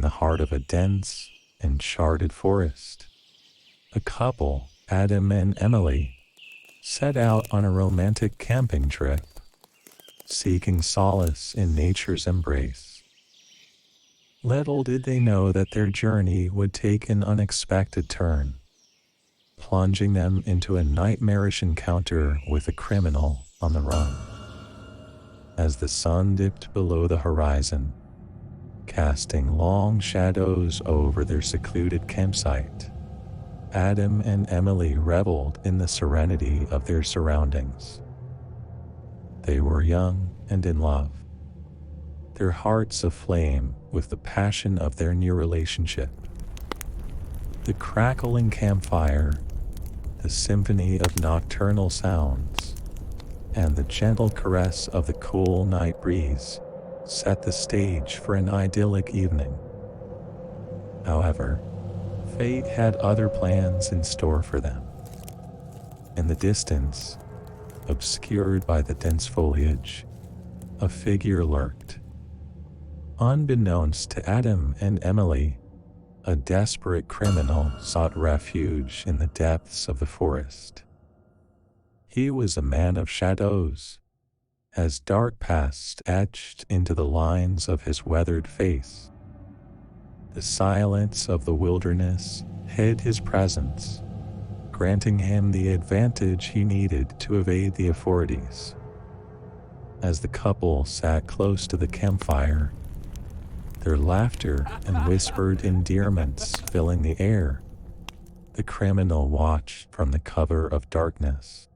the heart of a dense, uncharted forest, a couple, Adam and Emily, set out on a romantic camping trip, seeking solace in nature's embrace. Little did they know that their journey would take an unexpected turn, plunging them into a nightmarish encounter with a criminal on the run. As the sun dipped below the horizon, casting long shadows over their secluded campsite, Adam and Emily reveled in the serenity of their surroundings. They were young and in love, their hearts aflame with the passion of their new relationship. The crackling campfire, the symphony of nocturnal sounds, and the gentle caress of the cool night breeze set the stage for an idyllic evening. However, fate had other plans in store for them. In the distance, obscured by the dense foliage, a figure lurked. Unbeknownst to Adam and Emily, a desperate criminal sought refuge in the depths of the forest. He was a man of shadows, as dark past etched into the lines of his weathered face. The silence of the wilderness hid his presence, granting him the advantage he needed to evade the authorities. As the couple sat close to the campfire, their laughter and whispered endearments filling the air, the criminal watched from the cover of darkness.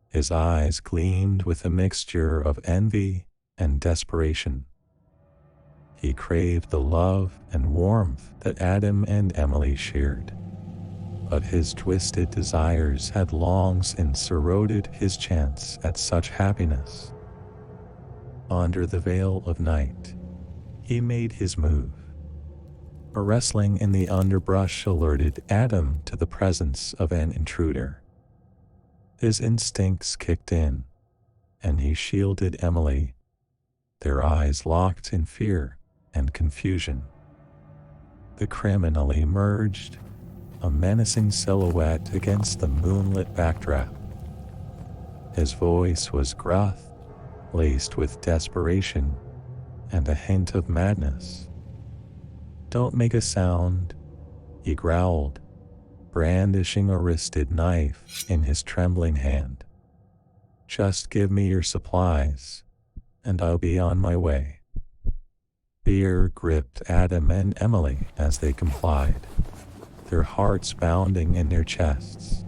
His eyes gleamed with a mixture of envy and desperation. He craved the love and warmth that Adam and Emily shared, but his twisted desires had long since eroded his chance at such happiness. Under the veil of night, he made his move. A rustling in the underbrush alerted Adam to the presence of an intruder. His instincts kicked in, and he shielded Emily, their eyes locked in fear and confusion. The criminal emerged, a menacing silhouette against the moonlit backdrop. His voice was gruff, laced with desperation and a hint of madness. "Don't make a sound," he growled, brandishing a wristed knife in his trembling hand. "Just give me your supplies, and I'll be on my way." Fear gripped Adam and Emily as they complied, their hearts pounding in their chests.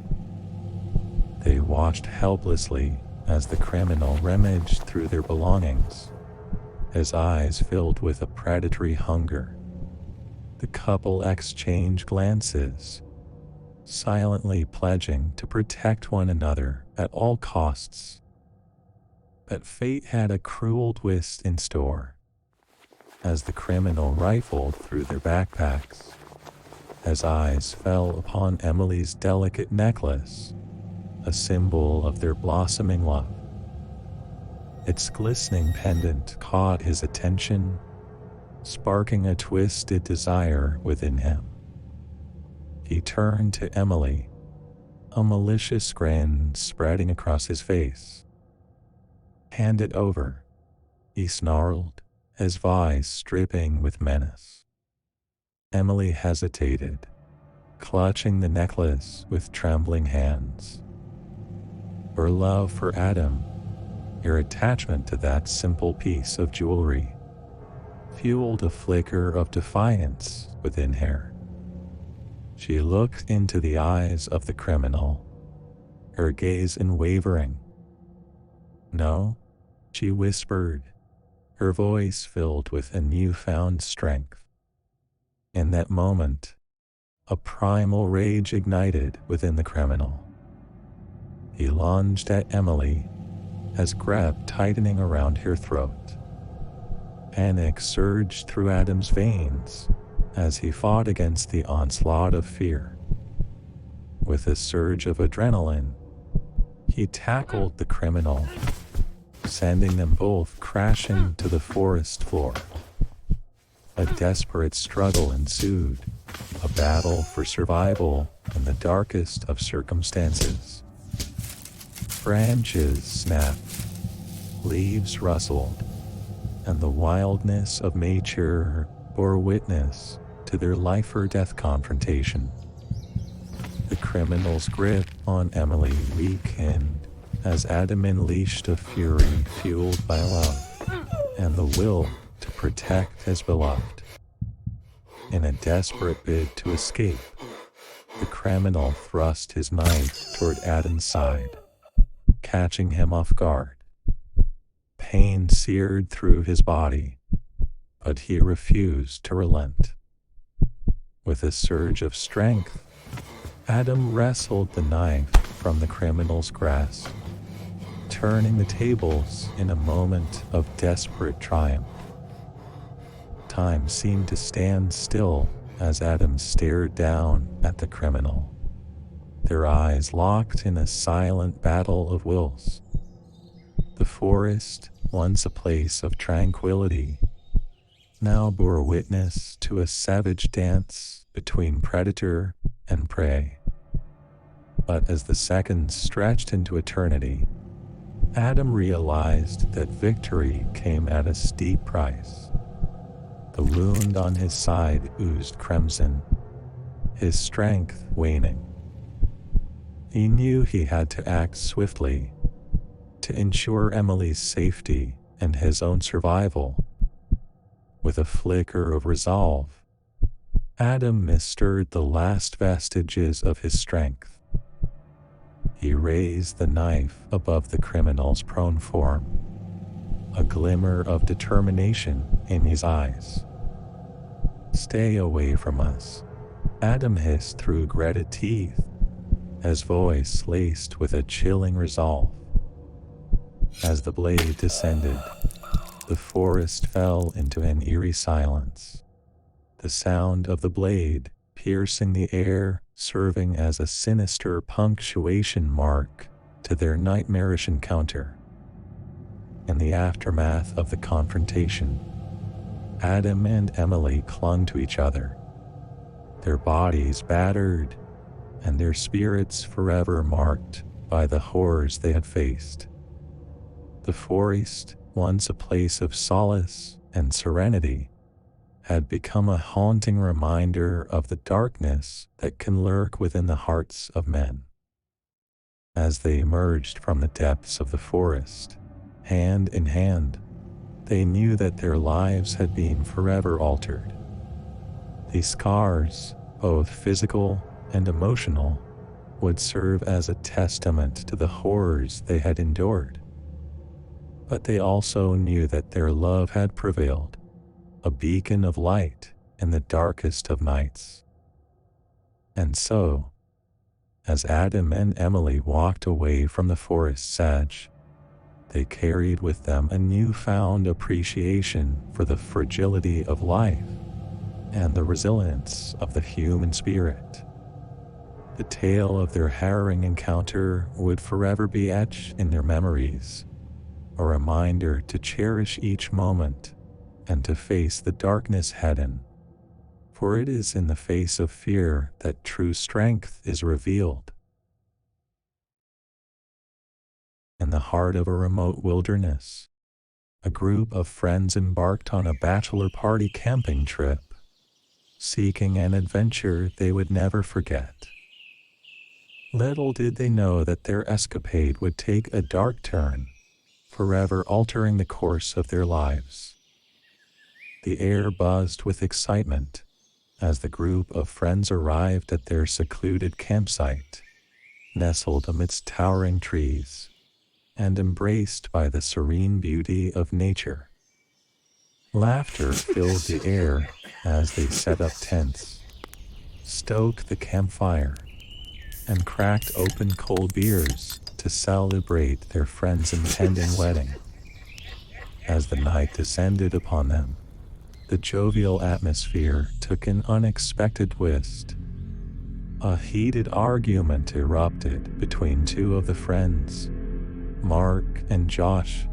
They watched helplessly as the criminal rummaged through their belongings, his eyes filled with a predatory hunger. The couple exchanged glances, silently pledging to protect one another at all costs. But fate had a cruel twist in store. As the criminal rifled through their backpacks, his eyes fell upon Emily's delicate necklace, a symbol of their blossoming love. Its glistening pendant caught his attention, sparking a twisted desire within him. He turned to Emily, a malicious grin spreading across his face. "Hand it over," he snarled, his voice dripping with menace. Emily hesitated, clutching the necklace with trembling hands. Her love for Adam, her attachment to that simple piece of jewelry, fueled a flicker of defiance within her. She looked into the eyes of the criminal, her gaze unwavering. "No," she whispered, her voice filled with a newfound strength. In that moment, a primal rage ignited within the criminal. He lunged at Emily, his grip tightening around her throat. Panic surged through Adam's veins as he fought against the onslaught of fear. With a surge of adrenaline, he tackled the criminal, sending them both crashing to the forest floor. A desperate struggle ensued, a battle for survival in the darkest of circumstances. Branches snapped, leaves rustled, and the wildness of nature bore witness to their life or death confrontation. The criminal's grip on Emily weakened as Adam unleashed a fury fueled by love and the will to protect his beloved. In a desperate bid to escape, the criminal thrust his knife toward Adam's side, catching him off guard. Pain seared through his body, but he refused to relent. With a surge of strength, Adam wrestled the knife from the criminal's grasp, turning the tables in a moment of desperate triumph. Time seemed to stand still as Adam stared down at the criminal, their eyes locked in a silent battle of wills. The forest, once a place of tranquility, now bore witness to a savage dance between predator and prey. But as the seconds stretched into eternity, Adam realized that victory came at a steep price. The wound on his side oozed crimson, his strength waning. He knew he had to act swiftly to ensure Emily's safety and his own survival. With a flicker of resolve, Adam mustered the last vestiges of his strength. He raised the knife above the criminal's prone form, a glimmer of determination in his eyes. "Stay away from us," Adam hissed through gritted teeth, his voice laced with a chilling resolve. As the blade descended, the forest fell into an eerie silence, the sound of the blade piercing the air serving as a sinister punctuation mark to their nightmarish encounter. In the aftermath of the confrontation, Adam and Emily clung to each other, their bodies battered and their spirits forever marked by the horrors they had faced. The forest, once a place of solace and serenity, had become a haunting reminder of the darkness that can lurk within the hearts of men. As they emerged from the depths of the forest, hand in hand, they knew that their lives had been forever altered. These scars, both physical and emotional, would serve as a testament to the horrors they had endured. But they also knew that their love had prevailed, a beacon of light in the darkest of nights. And so, as Adam and Emily walked away from the forest's edge, they carried with them a newfound appreciation for the fragility of life and the resilience of the human spirit. The tale of their harrowing encounter would forever be etched in their memories, a reminder to cherish each moment and to face the darkness head-on, for it is in the face of fear that true strength is revealed. In the heart of a remote wilderness, a group of friends embarked on a bachelor party camping trip, seeking an adventure they would never forget. Little did they know that their escapade would take a dark turn, forever altering the course of their lives. The air buzzed with excitement as the group of friends arrived at their secluded campsite, nestled amidst towering trees and embraced by the serene beauty of nature. Laughter filled the air as they set up tents, stoked the campfire, and cracked open cold beers to celebrate their friend's impending wedding. As the night descended upon them, the jovial atmosphere took an unexpected twist. A heated argument erupted between two of the friends, Mark and Josh,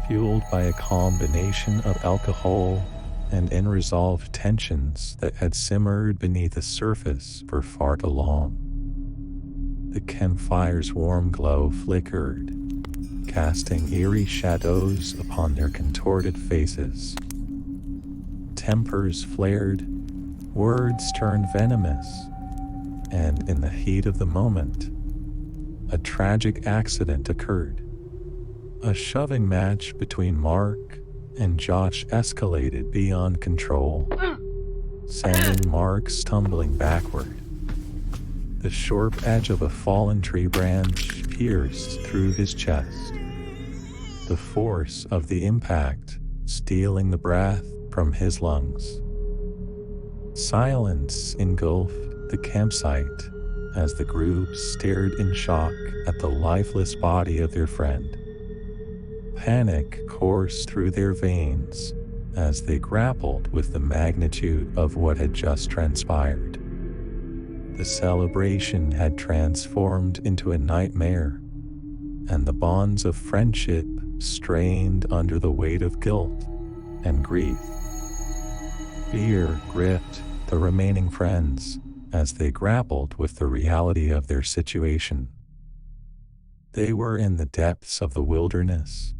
fueled by a combination of alcohol and unresolved tensions that had simmered beneath the surface for far too long. The campfire's warm glow flickered, casting eerie shadows upon their contorted faces. Tempers flared, words turned venomous, and in the heat of the moment, a tragic accident occurred. A shoving match between Mark and Josh escalated beyond control, sending Mark stumbling backward. The sharp edge of a fallen tree branch pierced through his chest, the force of the impact stealing the breath from his lungs. Silence engulfed the campsite as the group stared in shock at the lifeless body of their friend. Panic coursed through their veins as they grappled with the magnitude of what had just transpired. The celebration had transformed into a nightmare, and the bonds of friendship strained under the weight of guilt and grief. Fear gripped the remaining friends as they grappled with the reality of their situation. They were in the depths of the wilderness,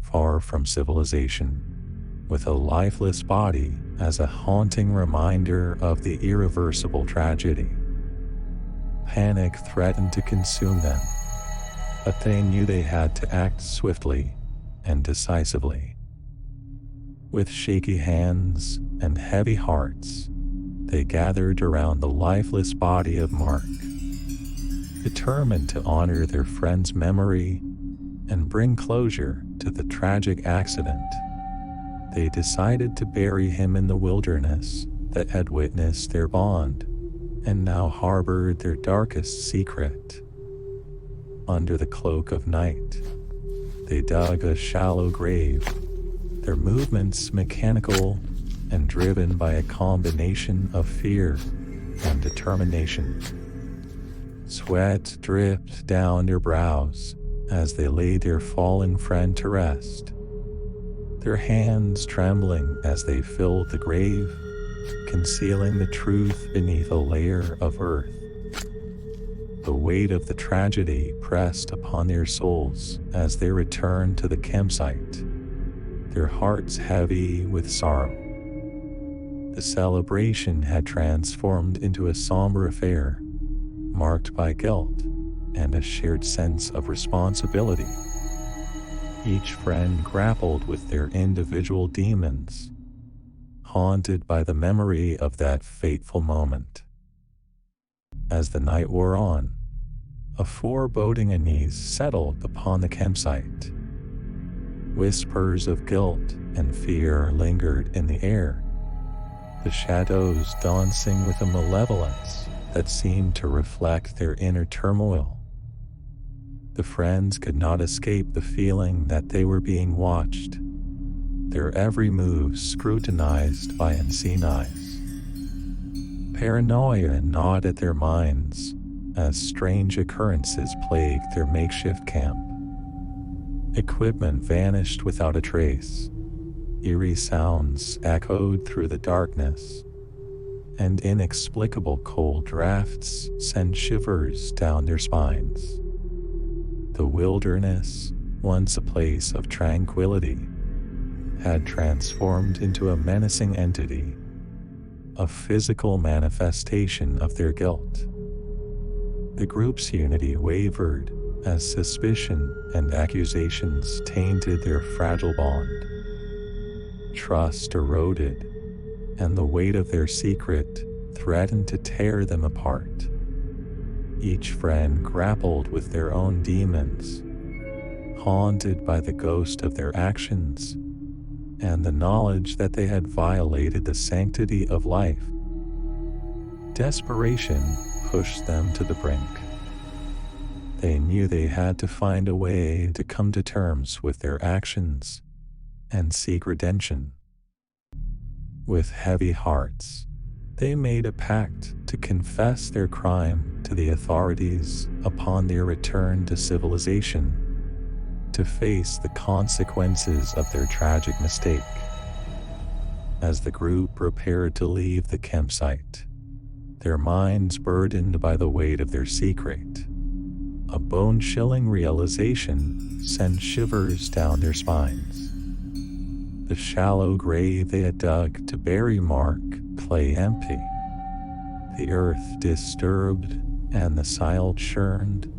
far from civilization, with a lifeless body as a haunting reminder of the irreversible tragedy. Panic threatened to consume them, but they knew they had to act swiftly and decisively. With shaky hands and heavy hearts, they gathered around the lifeless body of Mark, determined to honor their friend's memory and bring closure to the tragic accident. They decided to bury him in the wilderness that had witnessed their bond and now harbored their darkest secret. Under the cloak of night, they dug a shallow grave, their movements mechanical and driven by a combination of fear and determination. Sweat dripped down their brows as they laid their fallen friend to rest, their hands trembling as they filled the grave, concealing the truth beneath a layer of earth. The weight of the tragedy pressed upon their souls as they returned to the campsite, their hearts heavy with sorrow. The celebration had transformed into a somber affair, marked by guilt and a shared sense of responsibility. Each friend grappled with their individual demons, haunted by the memory of that fateful moment. As the night wore on, a foreboding unease settled upon the campsite. Whispers of guilt and fear lingered in the air, the shadows dancing with a malevolence that seemed to reflect their inner turmoil. The friends could not escape the feeling that they were being watched, their every move scrutinized by unseen eyes. Paranoia gnawed at their minds as strange occurrences plagued their makeshift camp. Equipment vanished without a trace, eerie sounds echoed through the darkness, and inexplicable cold drafts sent shivers down their spines. The wilderness, once a place of tranquility, had transformed into a menacing entity, a physical manifestation of their guilt. The group's unity wavered as suspicion and accusations tainted their fragile bond. Trust eroded, and the weight of their secret threatened to tear them apart. Each friend grappled with their own demons, haunted by the ghost of their actions and the knowledge that they had violated the sanctity of life. Desperation pushed them to the brink. They knew they had to find a way to come to terms with their actions and seek redemption. With heavy hearts, they made a pact to confess their crime to the authorities upon their return to civilization, to face the consequences of their tragic mistake. As the group prepared to leave the campsite, their minds burdened by the weight of their secret, a bone-chilling realization sent shivers down their spines. The shallow grave they had dug to bury Mark lay empty, the earth disturbed and the soil churned,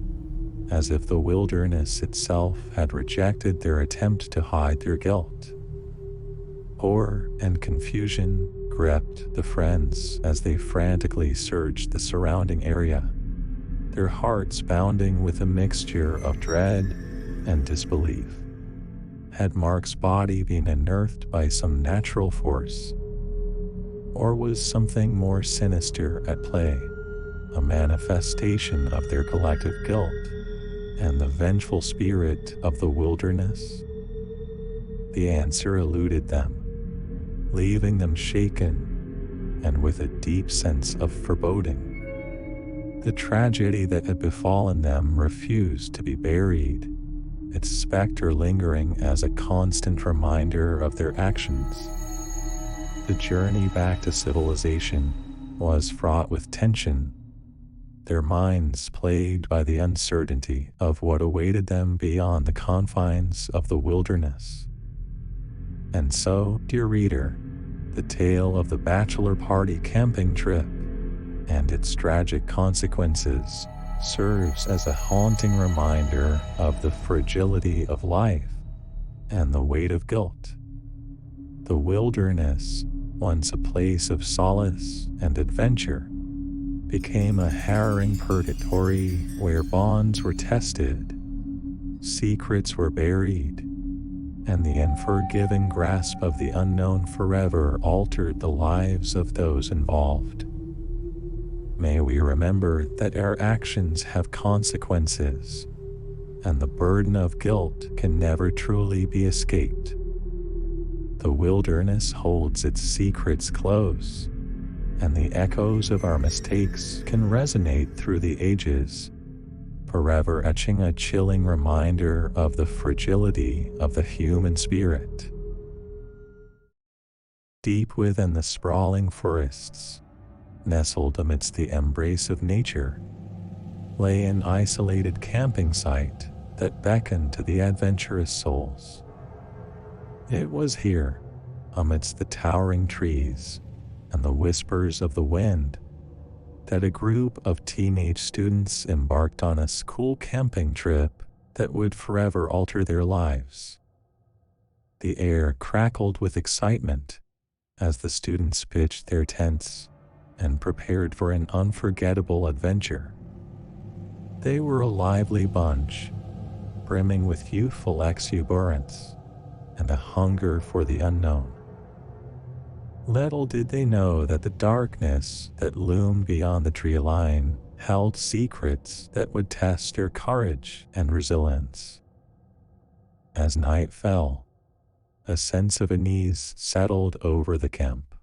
as if the wilderness itself had rejected their attempt to hide their guilt. Horror and confusion gripped the friends as they frantically searched the surrounding area, their hearts pounding with a mixture of dread and disbelief. Had Mark's body been unearthed by some natural force? Or was something more sinister at play, a manifestation of their collective guilt and the vengeful spirit of the wilderness? The answer eluded them, leaving them shaken and with a deep sense of foreboding. The tragedy that had befallen them refused to be buried, its specter lingering as a constant reminder of their actions. The journey back to civilization was fraught with tension, their minds plagued by the uncertainty of what awaited them beyond the confines of the wilderness. And so, dear reader, the tale of the bachelor party camping trip and its tragic consequences serves as a haunting reminder of the fragility of life and the weight of guilt. The wilderness, once a place of solace and adventure, became a harrowing purgatory where bonds were tested, secrets were buried, and the unforgiving grasp of the unknown forever altered the lives of those involved. May we remember that our actions have consequences, and the burden of guilt can never truly be escaped. The wilderness holds its secrets close, and the echoes of our mistakes can resonate through the ages, forever etching a chilling reminder of the fragility of the human spirit. Deep within the sprawling forests, nestled amidst the embrace of nature, lay an isolated camping site that beckoned to the adventurous souls. It was here, amidst the towering trees and the whispers of the wind, that a group of teenage students embarked on a school camping trip that would forever alter their lives. The air crackled with excitement as the students pitched their tents and prepared for an unforgettable adventure. They were a lively bunch, brimming with youthful exuberance and a hunger for the unknown. Little did they know that the darkness that loomed beyond the tree line held secrets that would test their courage and resilience. As night fell, a sense of unease settled over the camp.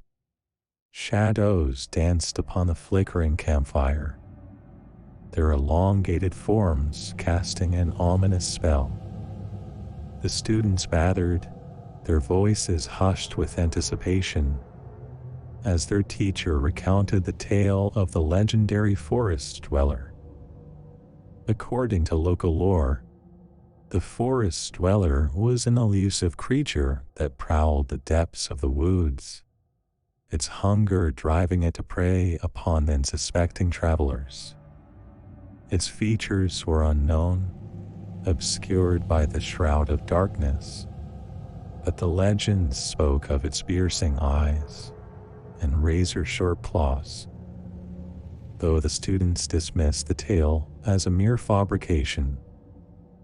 Shadows danced upon the flickering campfire, their elongated forms casting an ominous spell. The students gathered, their voices hushed with anticipation, as their teacher recounted the tale of the legendary forest dweller. According to local lore, the forest dweller was an elusive creature that prowled the depths of the woods, its hunger driving it to prey upon the unsuspecting travelers. Its features were unknown, obscured by the shroud of darkness, but the legends spoke of its piercing eyes and razor-sharp claws. Though the students dismissed the tale as a mere fabrication,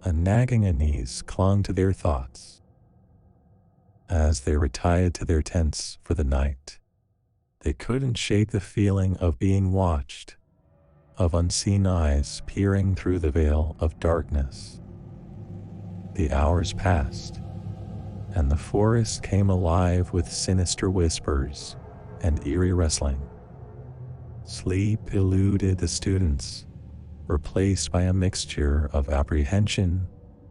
a nagging unease clung to their thoughts. As they retired to their tents for the night, they couldn't shake the feeling of being watched, of unseen eyes peering through the veil of darkness. The hours passed, and the forest came alive with sinister whispers and eerie rustling. Sleep eluded the students, replaced by a mixture of apprehension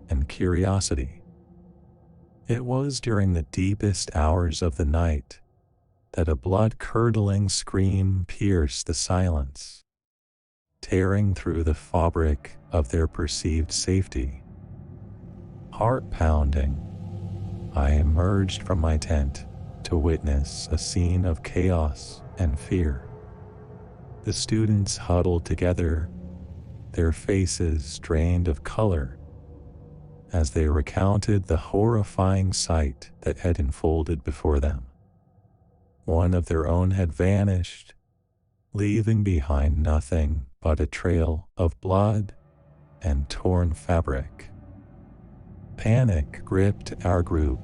and curiosity. It was during the deepest hours of the night that a blood-curdling scream pierced the silence, tearing through the fabric of their perceived safety. Heart-pounding, I emerged from my tent to witness a scene of chaos and fear. The students huddled together, their faces drained of color, as they recounted the horrifying sight that had unfolded before them. One of their own had vanished, leaving behind nothing but a trail of blood and torn fabric. Panic gripped our group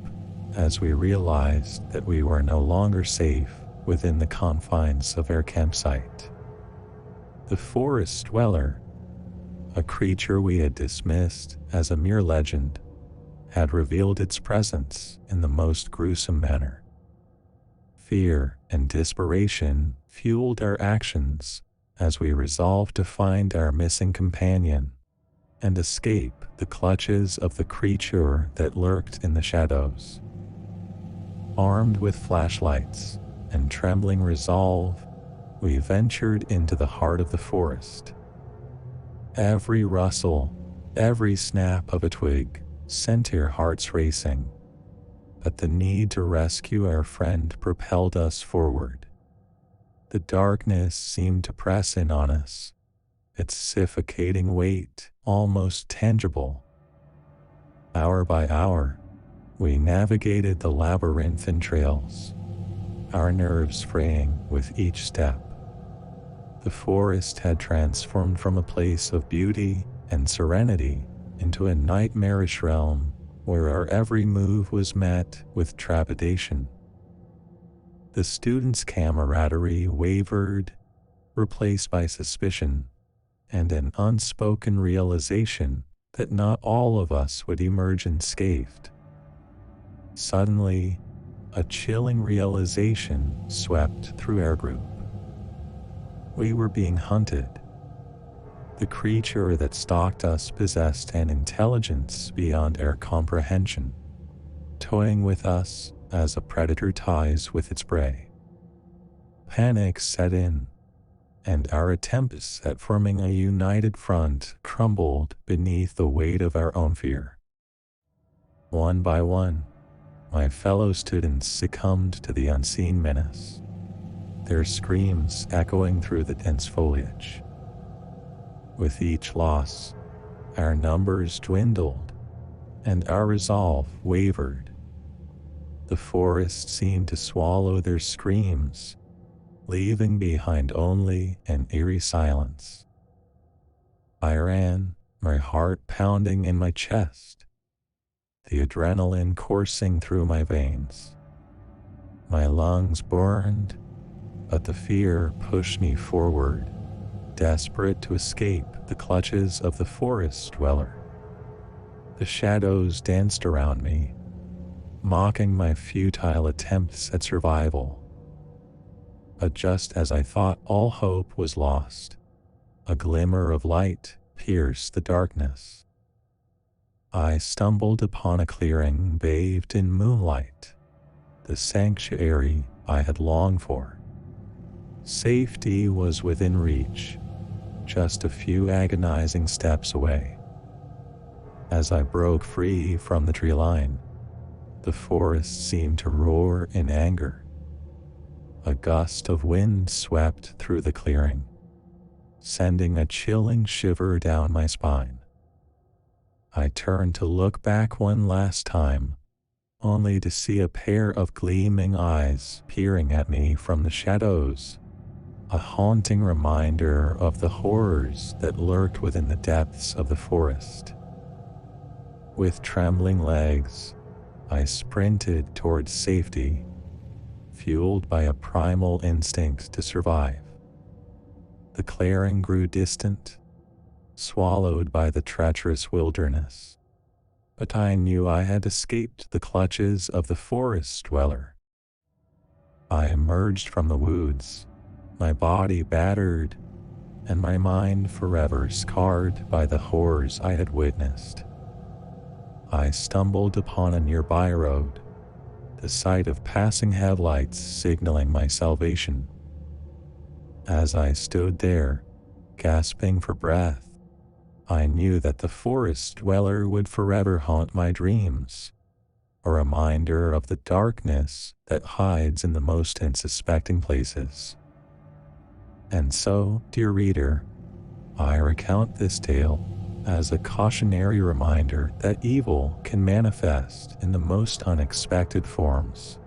as we realized that we were no longer safe within the confines of our campsite. The forest dweller, a creature we had dismissed as a mere legend, had revealed its presence in the most gruesome manner. Fear and desperation fueled our actions as we resolved to find our missing companion and escape the clutches of the creature that lurked in the shadows. Armed with flashlights and trembling resolve, we ventured into the heart of the forest. Every rustle, every snap of a twig sent our hearts racing, but the need to rescue our friend propelled us forward. The darkness seemed to press in on us, its suffocating weight almost tangible. Hour by hour, we navigated the labyrinthine trails, our nerves fraying with each step. The forest had transformed from a place of beauty and serenity into a nightmarish realm where our every move was met with trepidation. The students' camaraderie wavered, replaced by suspicion and an unspoken realization that not all of us would emerge unscathed. Suddenly, a chilling realization swept through our group. We were being hunted. The creature that stalked us possessed an intelligence beyond our comprehension, toying with us as a predator ties with its prey. Panic set in, and our attempts at forming a united front crumbled beneath the weight of our own fear. One by one, my fellow students succumbed to the unseen menace, their screams echoing through the dense foliage. With each loss, our numbers dwindled, and our resolve wavered. The forest seemed to swallow their screams, leaving behind only an eerie silence. I ran, my heart pounding in my chest, the adrenaline coursing through my veins. My lungs burned, but the fear pushed me forward, desperate to escape the clutches of the forest dweller. The shadows danced around me, mocking my futile attempts at survival. But just as I thought all hope was lost, a glimmer of light pierced the darkness. I stumbled upon a clearing bathed in moonlight, the sanctuary I had longed for. Safety was within reach, just a few agonizing steps away. As I broke free from the tree line, the forest seemed to roar in anger. A gust of wind swept through the clearing, sending a chilling shiver down my spine. I turned to look back one last time, only to see a pair of gleaming eyes peering at me from the shadows, a haunting reminder of the horrors that lurked within the depths of the forest. With trembling legs, I sprinted towards safety, fueled by a primal instinct to survive. The clearing grew distant, swallowed by the treacherous wilderness, but I knew I had escaped the clutches of the forest dweller. I emerged from the woods, my body battered, and my mind forever scarred by the horrors I had witnessed. I stumbled upon a nearby road, the sight of passing headlights signaling my salvation. As I stood there, gasping for breath, I knew that the forest dweller would forever haunt my dreams, a reminder of the darkness that hides in the most unsuspecting places. And so, dear reader, I recount this tale as a cautionary reminder that evil can manifest in the most unexpected forms.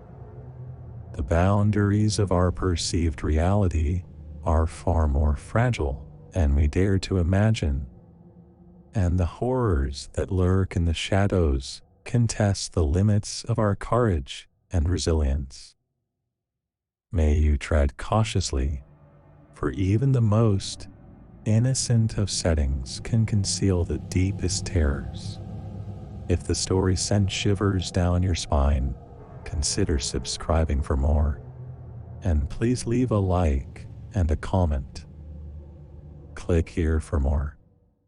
The boundaries of our perceived reality are far more fragile than we dare to imagine, and the horrors that lurk in the shadows can test the limits of our courage and resilience. May you tread cautiously, for even the most innocent of settings can conceal the deepest terrors. If the story sent shivers down your spine, consider subscribing for more, and please leave a like and a comment. Click here for more.